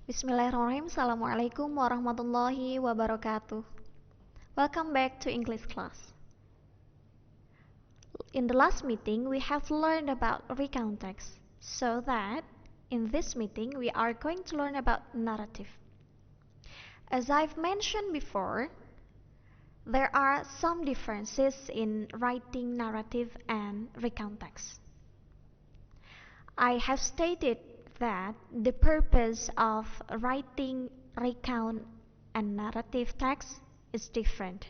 Bismillahirrahmanirrahim. Assalamualaikum warahmatullahi wabarakatuh. Welcome back to English class. In the last meeting, we have learned about recount text. So that in this meeting, we are going to learn about narrative. As I've mentioned before, there are some differences in writing narrative and recount text. I have stated that the purpose of writing recount and narrative text is different.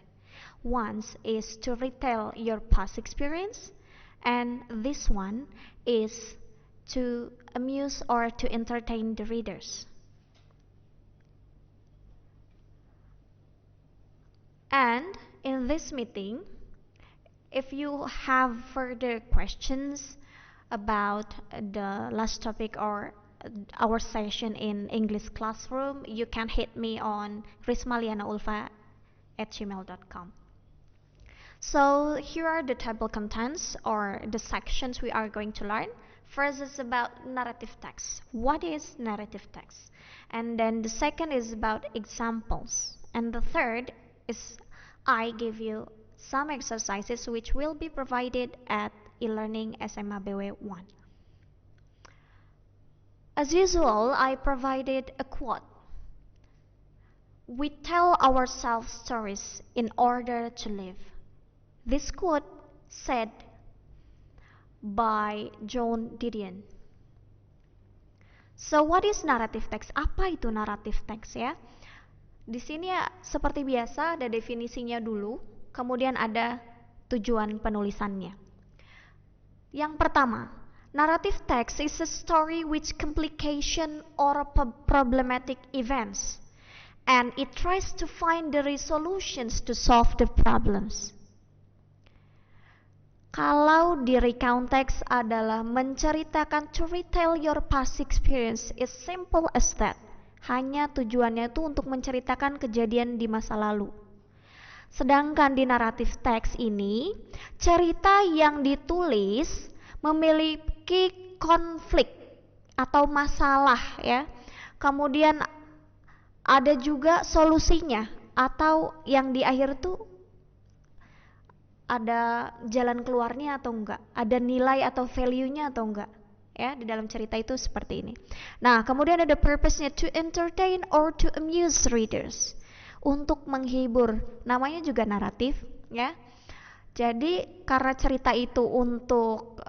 One is to retell your past experience, and this one is to amuse or to entertain the readers. And in this meeting, if you have further questions about the last topic or our session in English classroom, you can hit me on rismalianaulfa@gmail.com. So here are the table contents or the sections we are going to learn. First is about narrative text. What is narrative text? And then the second is about examples. And the third is I give you some exercises which will be provided at e-learning SMA BW 1. As usual, I provided a quote. We tell ourselves stories in order to live. This quote said by John Didion. So what is narrative text? Apa itu narrative text ya? Di sini ya seperti biasa ada definisinya dulu, kemudian ada tujuan penulisannya. Yang pertama, narrative text is a story which complication or problematic events, and it tries to find the resolutions to solve the problems. Kalau di recount text adalah menceritakan, to retell your past experience, is simple as that. Hanya tujuannya itu untuk menceritakan kejadian di masa lalu. Sedangkan di narrative text ini, cerita yang ditulis memiliki konflik atau masalah ya. Kemudian ada juga solusinya atau yang di akhir tuh ada jalan keluarnya atau enggak, ada nilai atau value-nya atau enggak. Ya, di dalam cerita itu seperti ini. Nah, kemudian ada purpose-nya, to entertain or to amuse readers. Untuk menghibur, namanya juga naratif, ya. Jadi, karena cerita itu untuk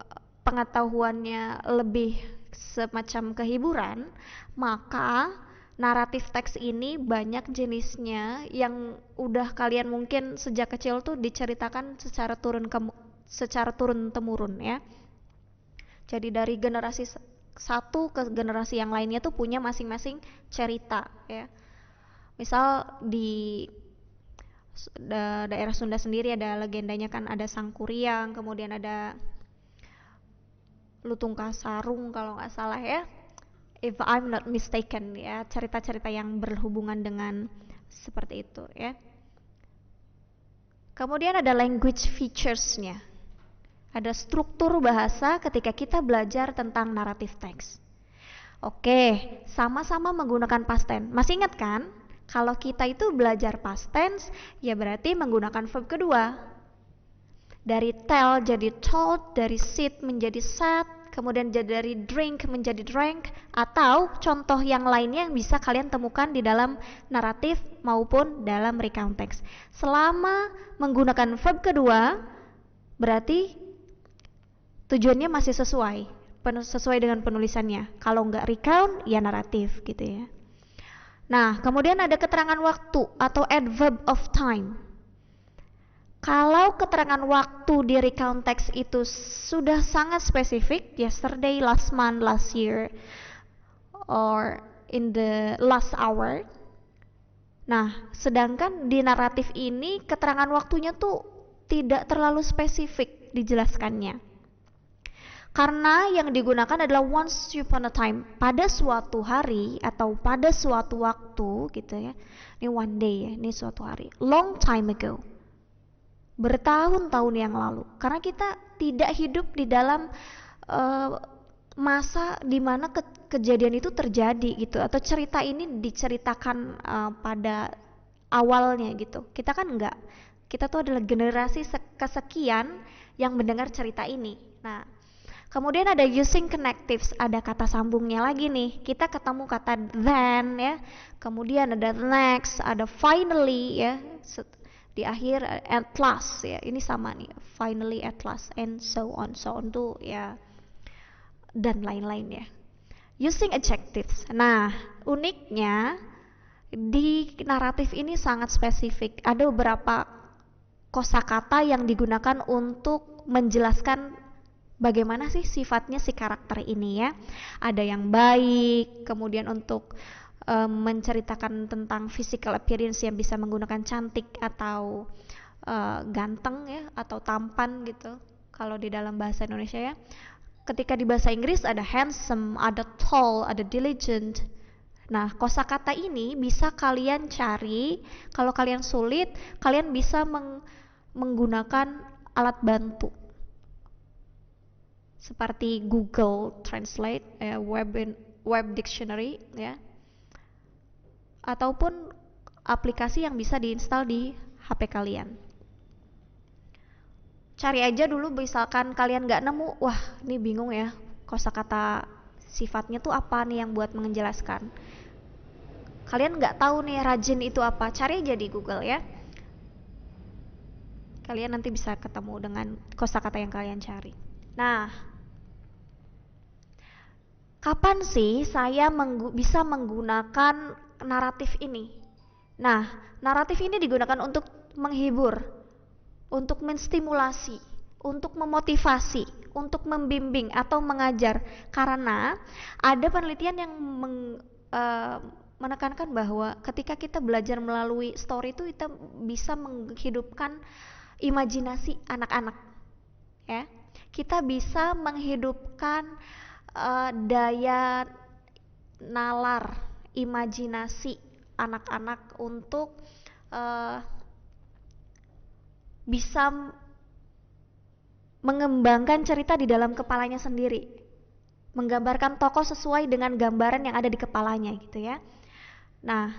pengetahuannya lebih semacam kehiburan, maka naratif teks ini banyak jenisnya yang udah kalian mungkin sejak kecil tuh diceritakan secara turun temurun ya. Jadi dari generasi satu ke generasi yang lainnya tuh punya masing-masing cerita ya. Misal di daerah Sunda sendiri ada legendanya kan, ada Sang Kuryang, kemudian ada Lutung Kasarung kalau nggak salah ya. If I'm not mistaken ya, cerita-cerita yang berhubungan dengan seperti itu ya. Kemudian ada language features-nya. Ada struktur bahasa ketika kita belajar tentang narrative text. Oke, sama-sama menggunakan past tense. Masih ingat kan? Kalau kita itu belajar past tense, ya berarti menggunakan verb kedua. Dari tell jadi told, dari sit menjadi sat, kemudian dari drink menjadi drank, atau contoh yang lainnya yang bisa kalian temukan di dalam naratif maupun dalam recount text. Selama menggunakan verb kedua, berarti tujuannya masih sesuai dengan penulisannya. Kalau nggak recount, ya naratif gitu ya. Nah, kemudian ada keterangan waktu atau adverb of time. Kalau keterangan waktu di recount text itu sudah sangat spesifik, yesterday, last month, last year, or in the last hour. Nah, sedangkan di naratif ini keterangan waktunya tuh tidak terlalu spesifik dijelaskannya. Karena yang digunakan adalah once upon a time, pada suatu hari atau pada suatu waktu gitu ya. Ini one day ya, ini suatu hari. Long time ago. Bertahun-tahun yang lalu. Karena kita tidak hidup di dalam masa di mana kejadian itu terjadi gitu, atau cerita ini diceritakan pada awalnya gitu. Kita kan enggak. Kita tuh adalah generasi kesekian yang mendengar cerita ini. Nah, kemudian ada using connectives, ada kata sambungnya lagi nih. Kita ketemu kata then ya. Kemudian ada next, ada finally ya. Di akhir at last ya. Ini sama nih, finally, at last, and so on. So on tuh ya, dan lain-lain ya. Using adjectives. Nah, uniknya di naratif ini sangat spesifik. Ada beberapa kosakata yang digunakan untuk menjelaskan bagaimana sih sifatnya si karakter ini ya. Ada yang baik, kemudian untuk menceritakan tentang physical appearance yang bisa menggunakan cantik atau ganteng ya, atau tampan gitu kalau di dalam bahasa Indonesia ya. Ketika di bahasa Inggris ada handsome, ada tall, ada diligent. Nah, kosakata ini bisa kalian cari. Kalau kalian sulit, kalian bisa menggunakan alat bantu seperti Google Translate, Web Dictionary ya, ataupun aplikasi yang bisa diinstal di HP kalian. Cari aja dulu, misalkan kalian nggak nemu, wah ini bingung ya, kosakata sifatnya tuh apa nih yang buat menjelaskan. Kalian nggak tahu nih rajin itu apa, cari aja di Google ya. Kalian nanti bisa ketemu dengan kosakata yang kalian cari. Nah, kapan sih saya bisa menggunakan naratif ini? Nah, naratif ini digunakan untuk menghibur, untuk menstimulasi, untuk memotivasi, untuk membimbing atau mengajar. Karena ada penelitian yang menekankan bahwa ketika kita belajar melalui story itu kita bisa menghidupkan imajinasi anak-anak ya. Kita bisa menghidupkan daya nalar imajinasi anak-anak untuk bisa mengembangkan cerita di dalam kepalanya sendiri, menggambarkan tokoh sesuai dengan gambaran yang ada di kepalanya gitu ya. Nah,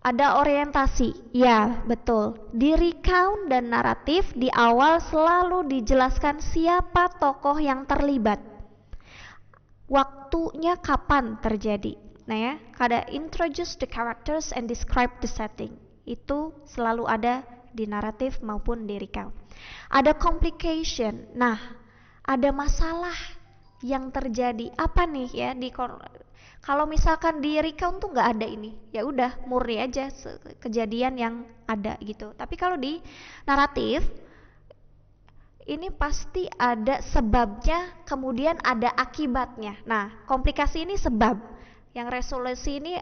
ada orientasi, ya betul. Di recount dan naratif di awal selalu dijelaskan siapa tokoh yang terlibat, waktunya kapan terjadi. Nah ya, ada introduce the characters and describe the setting. Itu selalu ada di naratif maupun di recount. Ada complication. Nah, ada masalah yang terjadi. Apa nih ya kalau misalkan di recount tuh nggak ada ini, ya udah murni aja kejadian yang ada gitu. Tapi kalau di naratif ini pasti ada sebabnya, kemudian ada akibatnya. Nah, komplikasi ini sebab, yang resolusi ini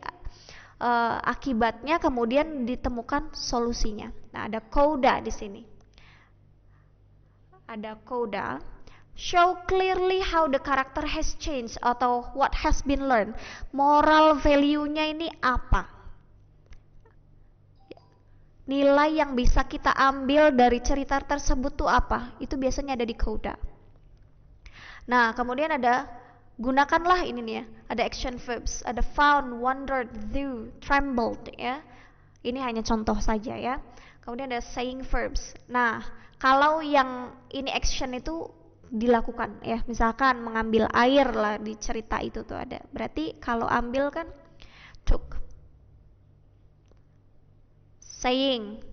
akibatnya, kemudian ditemukan solusinya. Nah, ada coda di sini. Ada coda. Show clearly how the character has changed atau what has been learned. Moral value-nya ini apa? Nilai yang bisa kita ambil dari cerita tersebut tuh apa? Itu biasanya ada di coda. Nah, kemudian ada gunakanlah ini nih ya, ada action verbs, ada found, wondered, knew, trembled ya. Ini hanya contoh saja ya. Kemudian ada saying verbs. Nah, kalau yang ini action itu dilakukan ya, misalkan mengambil air lah di cerita itu tuh ada. Berarti kalau ambil kan took. Saying,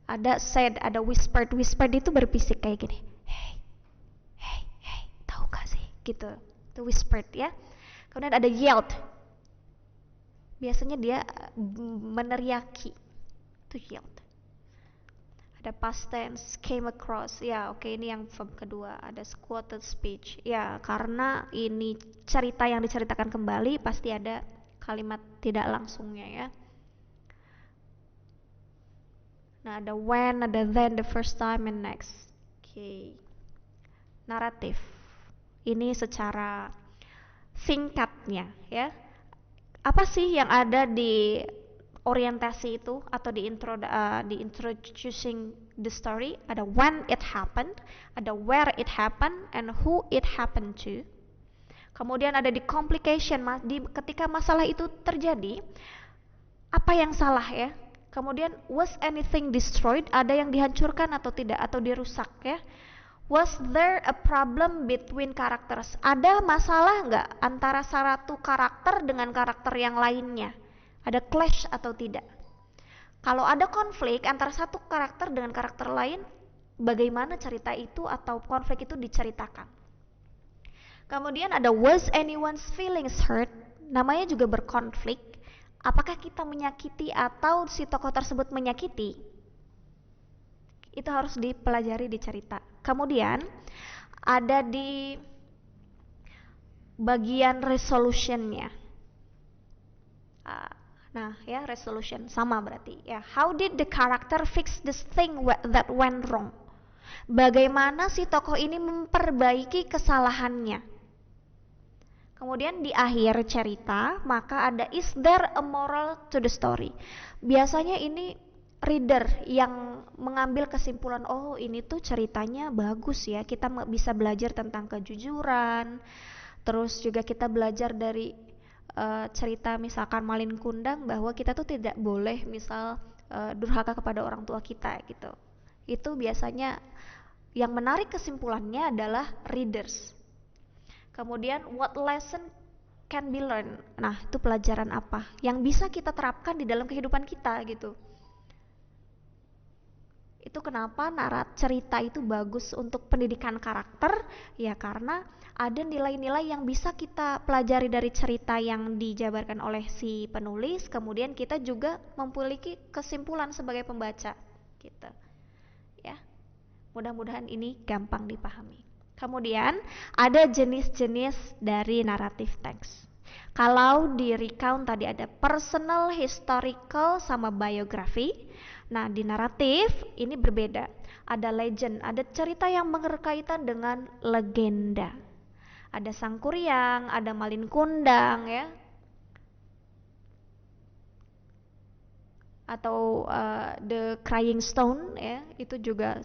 ada said, ada whispered. Whispered itu berbisik kayak gini. Hey, hey, hey, tahu gak sih? Gitu. Itu whispered ya. Kemudian ada yelled. Biasanya dia meneriaki. Itu yelled. Ada past tense, came across. Ya, oke, ini yang verb kedua. Ada quoted speech. Ya, karena ini cerita yang diceritakan kembali, pasti ada kalimat tidak langsungnya ya. Nah, ada when, ada then, the first time, and next. Oke. Naratif. Ini secara singkatnya ya. Apa sih yang ada di orientasi itu atau di introducing the story? Ada when it happened, ada where it happened, and who it happened to. Kemudian ada di complication, ketika masalah itu terjadi, apa yang salah ya? Kemudian was anything destroyed? Ada yang dihancurkan atau tidak, atau dirusak ya? Was there a problem between characters? Ada masalah nggak antara satu karakter dengan karakter yang lainnya? Ada clash atau tidak? Kalau ada konflik antara satu karakter dengan karakter lain, bagaimana cerita itu atau konflik itu diceritakan? Kemudian ada was anyone's feelings hurt? Namanya juga berkonflik. Apakah kita menyakiti atau si tokoh tersebut menyakiti? Itu harus dipelajari di cerita. Kemudian ada di bagian resolutionnya. Nah ya, resolution sama berarti ya. How did the character fix this thing that went wrong? Bagaimana si tokoh ini memperbaiki kesalahannya? Kemudian di akhir cerita maka ada is there a moral to the story? Biasanya ini reader yang mengambil kesimpulan, oh ini tuh ceritanya bagus ya, kita bisa belajar tentang kejujuran, terus juga kita belajar dari cerita misalkan Malin Kundang bahwa kita tuh tidak boleh misal durhaka kepada orang tua kita gitu. Itu biasanya yang menarik kesimpulannya adalah readers. Kemudian what lesson can be learned? Nah itu pelajaran apa yang bisa kita terapkan di dalam kehidupan kita gitu. Itu kenapa cerita itu bagus untuk pendidikan karakter, ya karena ada nilai-nilai yang bisa kita pelajari dari cerita yang dijabarkan oleh si penulis, kemudian kita juga memiliki kesimpulan sebagai pembaca gitu. Ya. Mudah-mudahan ini gampang dipahami. Kemudian ada jenis-jenis dari naratif teks. Kalau di recount tadi ada personal, historical, sama biografi. Nah di naratif ini berbeda. Ada legend, ada cerita yang berkaitan dengan legenda. Ada Sangkuriang, ada Malin Kundang ya. Atau The Crying Stone ya, itu juga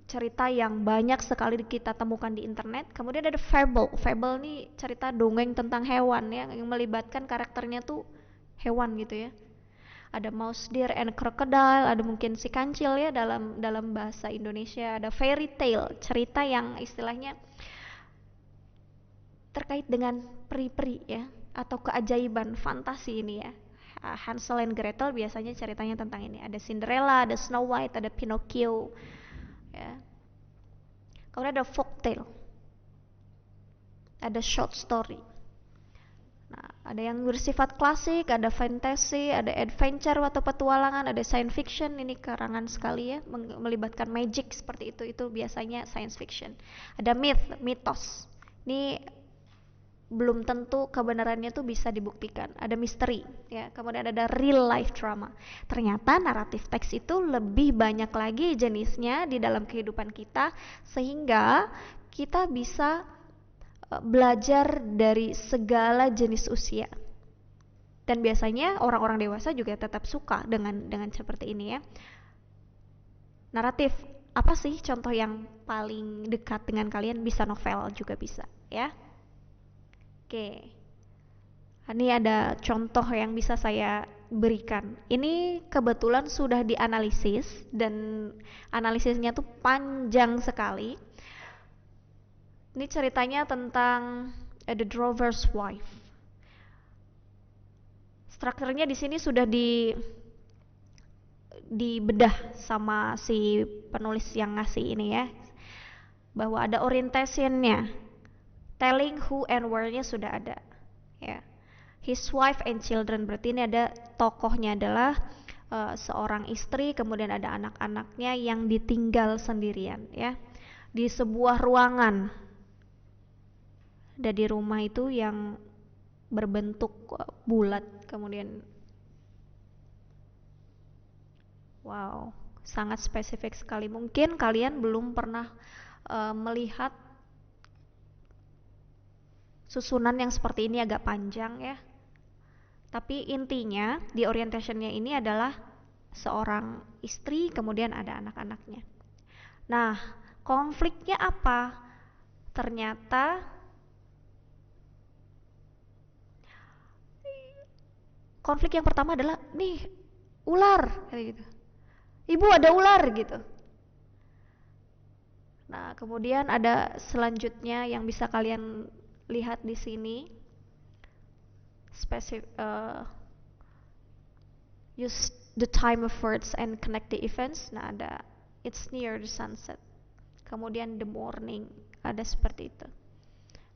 cerita yang banyak sekali kita temukan di internet. Kemudian ada fable. Fable nih cerita dongeng tentang hewan ya, yang melibatkan karakternya tuh hewan gitu ya. Ada mouse, deer, and crocodile, ada mungkin si kancil ya dalam bahasa Indonesia. Ada fairy tale, cerita yang istilahnya terkait dengan peri-peri ya, atau keajaiban fantasi ini ya. Hansel and Gretel biasanya ceritanya tentang ini. Ada Cinderella, ada Snow White, ada Pinocchio ya. Kemudian ada folktale, ada short story. Nah, ada yang bersifat klasik, ada fantasy, ada adventure atau petualangan, ada science fiction, ini karangan sekali ya, melibatkan magic seperti itu biasanya science fiction. Ada mitos. Ini belum tentu kebenarannya tuh bisa dibuktikan. Ada misteri ya. Kemudian ada real life drama. Ternyata naratif teks itu lebih banyak lagi jenisnya di dalam kehidupan kita, sehingga kita bisa belajar dari segala jenis usia. Dan biasanya orang-orang dewasa juga tetap suka dengan seperti ini ya. Naratif apa sih contoh yang paling dekat dengan kalian? Bisa novel juga bisa ya. Oke, ini ada contoh yang bisa saya berikan. Ini kebetulan sudah dianalisis dan analisisnya tuh panjang sekali. Ini ceritanya tentang The Drover's Wife. Strukturnya di sini sudah dibedah sama si penulis yang ngasih ini ya, bahwa ada orientationnya. Telling who and where-nya sudah ada ya. His wife and children, berarti ini ada tokohnya adalah seorang istri, kemudian ada anak-anaknya yang ditinggal sendirian ya di sebuah ruangan. Ada di rumah itu yang berbentuk bulat, kemudian wow, sangat spesifik sekali. Mungkin kalian belum pernah melihat susunan yang seperti ini, agak panjang ya. Tapi intinya di orientationnya ini adalah seorang istri, kemudian ada anak-anaknya. Nah, konfliknya apa? Ternyata Konflik yang pertama adalah, nih, ular, kayak gitu. Ibu, ada ular, gitu. Nah, kemudian ada selanjutnya yang bisa kalian lihat di sini. Use the time of words and connect the events. Nah, ada it's near the sunset. Kemudian the morning, ada seperti itu.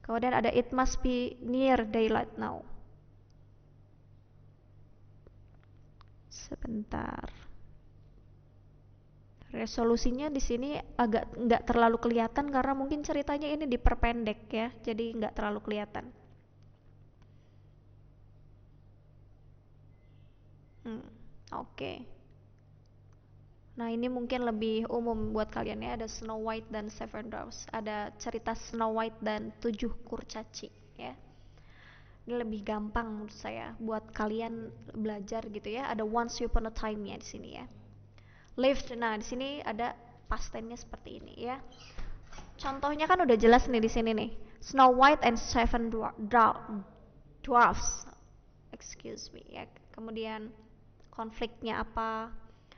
Kemudian ada it must be near daylight now. Sebentar. Resolusinya di sini agak nggak terlalu kelihatan karena mungkin ceritanya ini diperpendek ya, jadi nggak terlalu kelihatan. Oke. Nah, ini mungkin lebih umum buat kalian ya, ada Snow White dan Seven Dwarfs. Ada cerita Snow White dan 7 kurcaci ya. Ini lebih gampang menurut saya buat kalian belajar gitu ya. Ada Once Upon a Time-nya di sini ya. Lived, nah di sini ada past tense-nya seperti ini ya. Contohnya kan udah jelas nih di sini nih. Snow White and Seven Dwarfs. Excuse me ya. Kemudian konfliknya apa?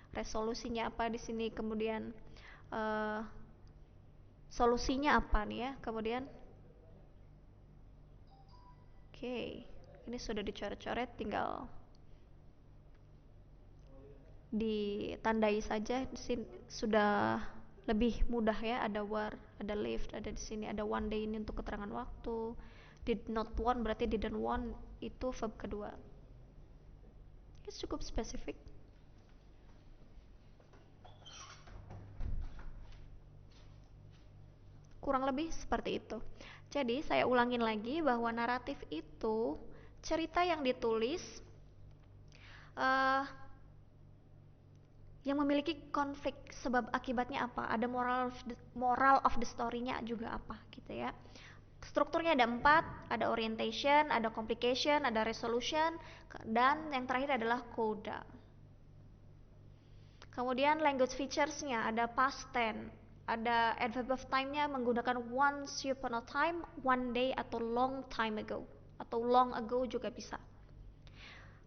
Resolusinya apa di sini? Kemudian solusinya apa nih ya? Kemudian oke, ini sudah dicoret-coret, tinggal ditandai saja. Di sini sudah lebih mudah ya, ada were, ada lived, ada di sini ada one day, ini untuk keterangan waktu. Did not want berarti didn't want, itu verb kedua. Ini cukup spesifik. Kurang lebih seperti itu. Jadi saya ulangin lagi bahwa naratif itu cerita yang ditulis yang memiliki konflik, sebab akibatnya apa, ada moral of the story-nya juga apa gitu ya. Strukturnya ada 4, ada orientation, ada complication, ada resolution, dan yang terakhir adalah coda. Kemudian language features-nya ada past tense, ada adverb of time-nya menggunakan once upon a time, one day, atau long time ago, atau long ago juga bisa.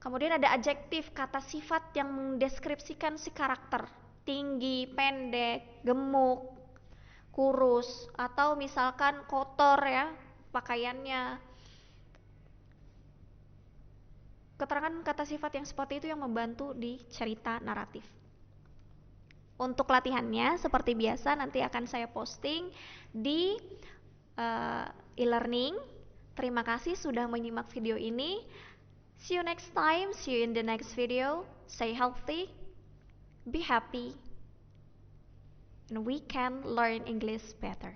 Kemudian ada adjektif, kata sifat yang mendeskripsikan si karakter, tinggi, pendek, gemuk, kurus, atau misalkan kotor ya pakaiannya. Keterangan kata sifat yang seperti itu yang membantu di cerita naratif. Untuk latihannya seperti biasa nanti akan saya posting di e-learning. Terima kasih sudah menyimak video ini. See you next time, see you in the next video. Stay healthy, be happy, and we can learn English better.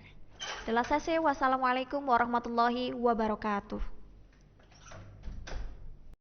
Wassalamualaikum warahmatullahi wabarakatuh.